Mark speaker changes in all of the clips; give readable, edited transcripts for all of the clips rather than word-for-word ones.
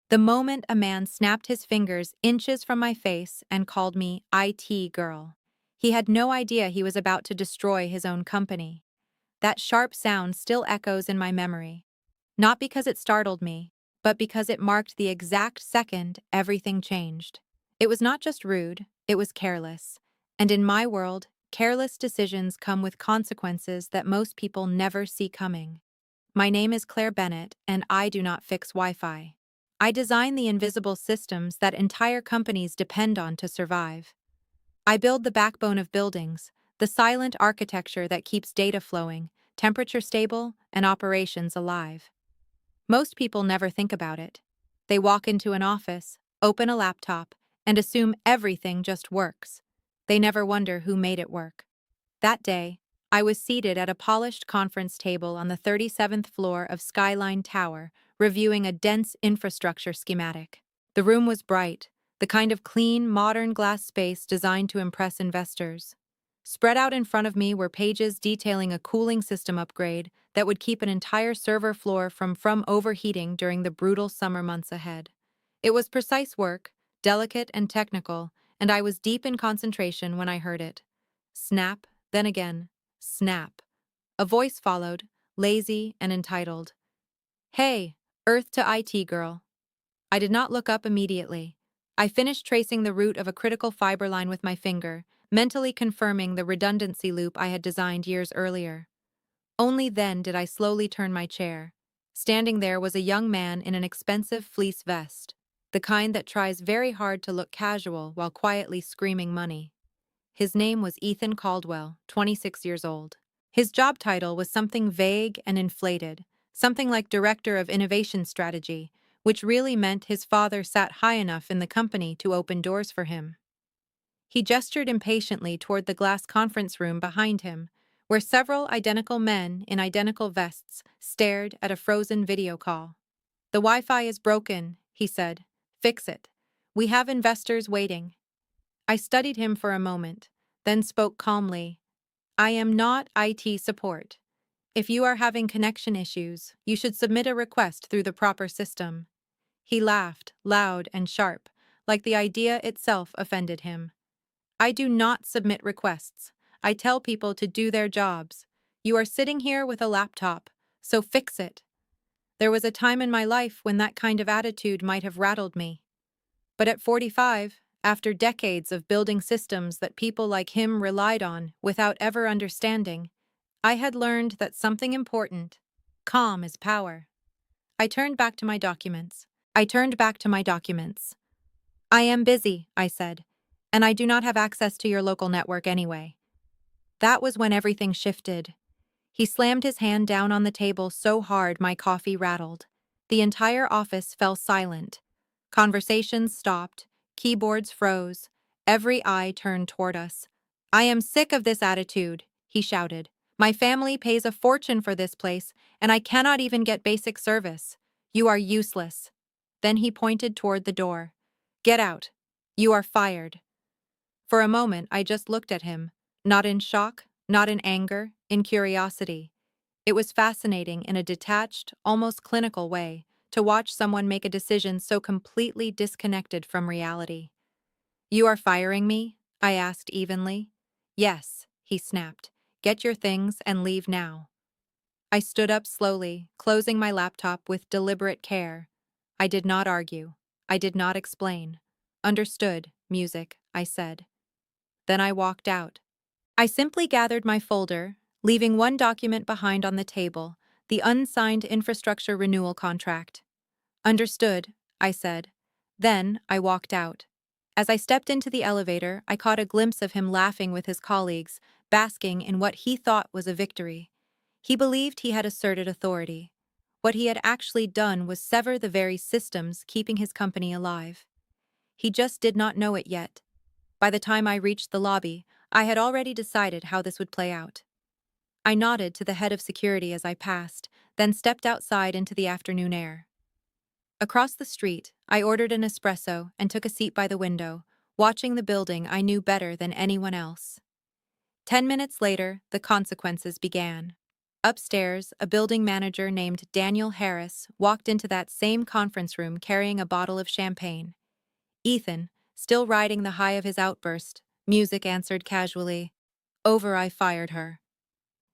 Speaker 1: The moment a man snapped his fingers inches from my face and called me IT girl. He had no idea he was about to destroy his own company. That sharp sound still echoes in my memory. Not because it startled me, but because it marked the exact second everything changed. It was not just rude, it was careless. And in my world, careless decisions come with consequences that most people never see coming. My name is Claire Bennett, and I do not fix Wi-Fi. I design the invisible systems that entire companies depend on to survive. I build the backbone of buildings, the silent architecture that keeps data flowing, temperature stable, and operations alive. Most people never think about it. They walk into an office, open a laptop, and assume everything just works. They never wonder who made it work. That day, I was seated at a polished conference table on the 37th floor of Skyline Tower, reviewing a dense infrastructure schematic. The room was bright, the kind of clean, modern glass space designed to impress investors. Spread out in front of me were pages detailing a cooling system upgrade that would keep an entire server floor from overheating during the brutal summer months ahead. It was precise work, delicate and technical, and I was deep in concentration when I heard it. Snap, then again, snap. A voice followed, lazy and entitled. Hey, Earth to IT girl. I did not look up immediately. I finished tracing the route of a critical fiber line with my finger, mentally confirming the redundancy loop I had designed years earlier. Only then did I slowly turn my chair. Standing there was a young man in an expensive fleece vest, the kind that tries very hard to look casual while quietly screaming money. His name was Ethan Caldwell, 26 years old. His job title was something vague and inflated, something like Director of Innovation Strategy, which really meant his father sat high enough in the company to open doors for him. He gestured impatiently toward the glass conference room behind him, where several identical men in identical vests stared at a frozen video call. The Wi-Fi is broken, he said. Fix it. We have investors waiting. I studied him for a moment, then spoke calmly. I am not IT support. If you are having connection issues, you should submit a request through the proper system. He laughed, loud and sharp, like the idea itself offended him. I do not submit requests. I tell people to do their jobs. You are sitting here with a laptop, so fix it. There was a time in my life when that kind of attitude might have rattled me. But at 45, after decades of building systems that people like him relied on without ever understanding, I had learned that something important, calm is power. I turned back to my documents. I am busy, I said, and I do not have access to your local network anyway. That was when everything shifted. He slammed his hand down on the table so hard my coffee rattled. The entire office fell silent. Conversations stopped, keyboards froze, every eye turned toward us. I am sick of this attitude, he shouted. My family pays a fortune for this place, and I cannot even get basic service. You are useless. Then he pointed toward the door. Get out. You are fired. For a moment, I just looked at him, not in shock, not in anger, in curiosity. It was fascinating in a detached, almost clinical way to watch someone make a decision so completely disconnected from reality. You are firing me? I asked evenly. Yes, he snapped. Get your things and leave now. I stood up slowly, closing my laptop with deliberate care. I did not argue. I did not explain. Understood, music, I said. Then I walked out. I simply gathered my folder, leaving one document behind on the table, the unsigned infrastructure renewal contract. Understood, I said. Then I walked out. As I stepped into the elevator, I caught a glimpse of him laughing with his colleagues, basking in what he thought was a victory. He believed he had asserted authority. What he had actually done was sever the very systems keeping his company alive. He just did not know it yet. By the time I reached the lobby, I had already decided how this would play out. I nodded to the head of security as I passed, then stepped outside into the afternoon air. Across the street, I ordered an espresso and took a seat by the window, watching the building I knew better than anyone else. 10 minutes later, the consequences began. Upstairs, a building manager named Daniel Harris walked into that same conference room carrying a bottle of champagne. Ethan, still riding the high of his outburst, music answered casually, "Over, I fired her."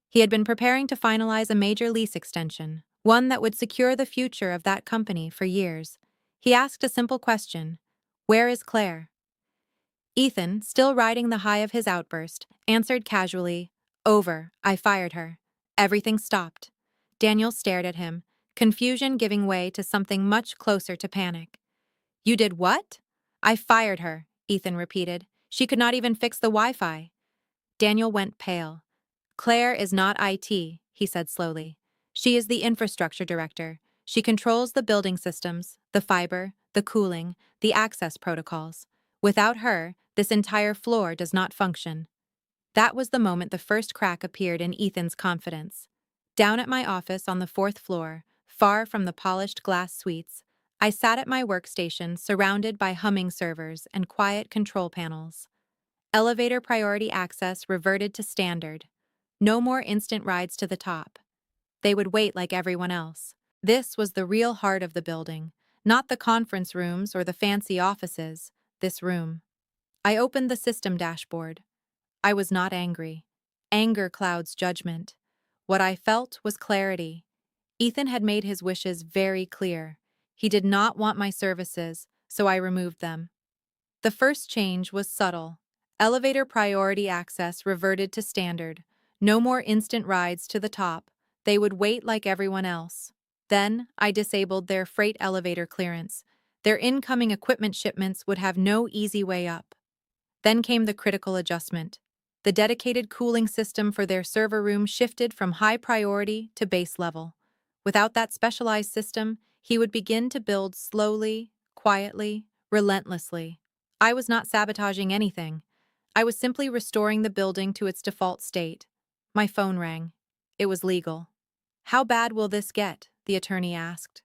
Speaker 1: He had been preparing to finalize a major lease extension, one that would secure the future of that company for years. He asked a simple question: "Where is Claire?" Ethan, still riding the high of his outburst, answered casually, "Over, I fired her." Everything stopped. Daniel stared at him, confusion giving way to something much closer to panic. "You did what?" "I fired her," Ethan repeated. "She could not even fix the Wi-Fi." Daniel went pale. "Claire is not IT," he said slowly. "She is the infrastructure director. She controls the building systems, the fiber, the cooling, the access protocols. Without her, this entire floor does not function." That was the moment the first crack appeared in Ethan's confidence. Down at my office on the fourth floor, far from the polished glass suites, I sat at my workstation surrounded by humming servers and quiet control panels. Elevator priority access reverted to standard. No more instant rides to the top. They would wait like everyone else. This was the real heart of the building, not the conference rooms or the fancy offices, this room. I opened the system dashboard. I was not angry. Anger clouds judgment. What I felt was clarity. Ethan had made his wishes very clear. He did not want my services, so I removed them. The first change was subtle. Elevator priority access reverted to standard. No more instant rides to the top. They would wait like everyone else. Then, I disabled their freight elevator clearance. Their incoming equipment shipments would have no easy way up. Then came the critical adjustment. The dedicated cooling system for their server room shifted from high priority to base level. Without that specialized system, he would begin to build slowly, quietly, relentlessly. I was not sabotaging anything. I was simply restoring the building to its default state. My phone rang. It was legal. "How bad will this get?" the attorney asked.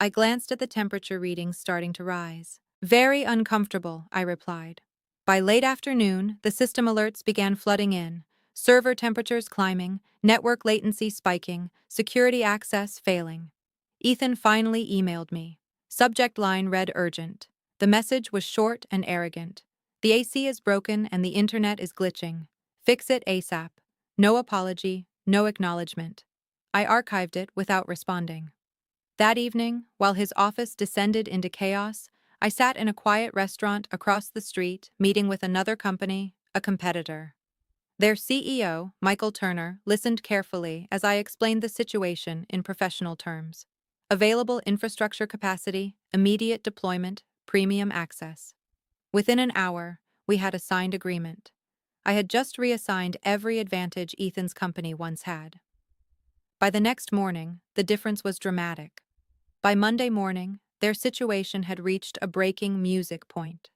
Speaker 1: I glanced at the temperature readings starting to rise. "Very uncomfortable," I replied. By late afternoon, the system alerts began flooding in. Server temperatures climbing, network latency spiking, security access failing. Ethan finally emailed me. Subject line read urgent. The message was short and arrogant. "The AC is broken and the internet is glitching. Fix it ASAP. No apology, no acknowledgement." I archived it without responding. That evening, while his office descended into chaos, I sat in a quiet restaurant across the street, meeting with another company, a competitor. Their CEO, Michael Turner, listened carefully as I explained the situation in professional terms. Available infrastructure capacity, immediate deployment, premium access. Within an hour, we had a signed agreement. I had just reassigned every advantage Ethan's company once had. By the next morning, the difference was dramatic. By Monday morning, their situation had reached a breaking music point.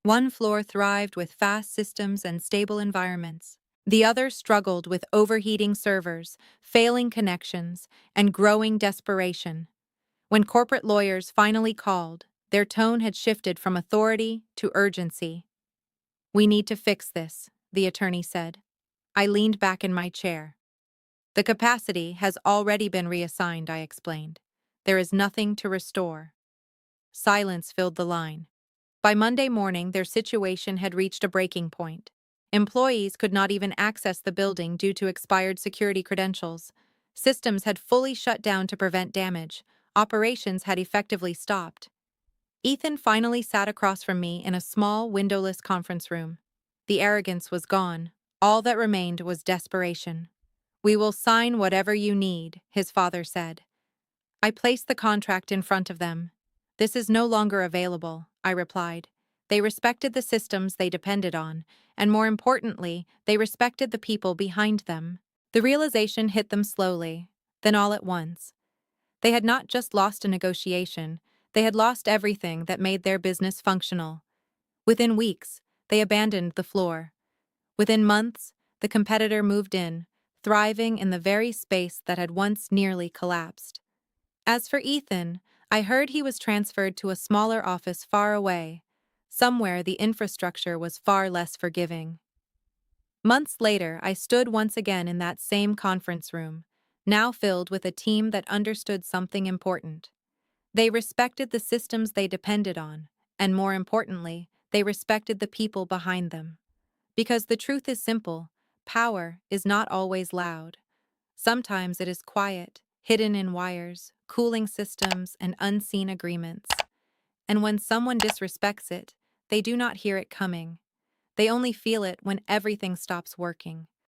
Speaker 1: One floor thrived with fast systems and stable environments. The other struggled with overheating servers, failing connections, and growing desperation. When corporate lawyers finally called, their tone had shifted from authority to urgency. "We need to fix this," the attorney said. I leaned back in my chair. "The capacity has already been reassigned," I explained. "There is nothing to restore." Silence filled the line. By Monday morning, their situation had reached a breaking point. Employees could not even access the building due to expired security credentials. Systems had fully shut down to prevent damage. Operations had effectively stopped. Ethan finally sat across from me in a small, windowless conference room. The arrogance was gone. All that remained was desperation. "We will sign whatever you need," his father said. I placed the contract in front of them. "This is no longer available," I replied. They respected the systems they depended on, and more importantly, they respected the people behind them. The realization hit them slowly, then all at once. They had not just lost a negotiation, they had lost everything that made their business functional. Within weeks, they abandoned the floor. Within months, the competitor moved in, thriving in the very space that had once nearly collapsed. As for Ethan, I heard he was transferred to a smaller office far away, somewhere the infrastructure was far less forgiving. Months later, I stood once again in that same conference room. now filled with a team that understood something important. They respected the systems they depended on, and more importantly, they respected the people behind them. Because the truth is simple, power is not always loud. Sometimes it is quiet, hidden in wires, cooling systems, and unseen agreements. And when someone disrespects it, they do not hear it coming. They only feel it when everything stops working.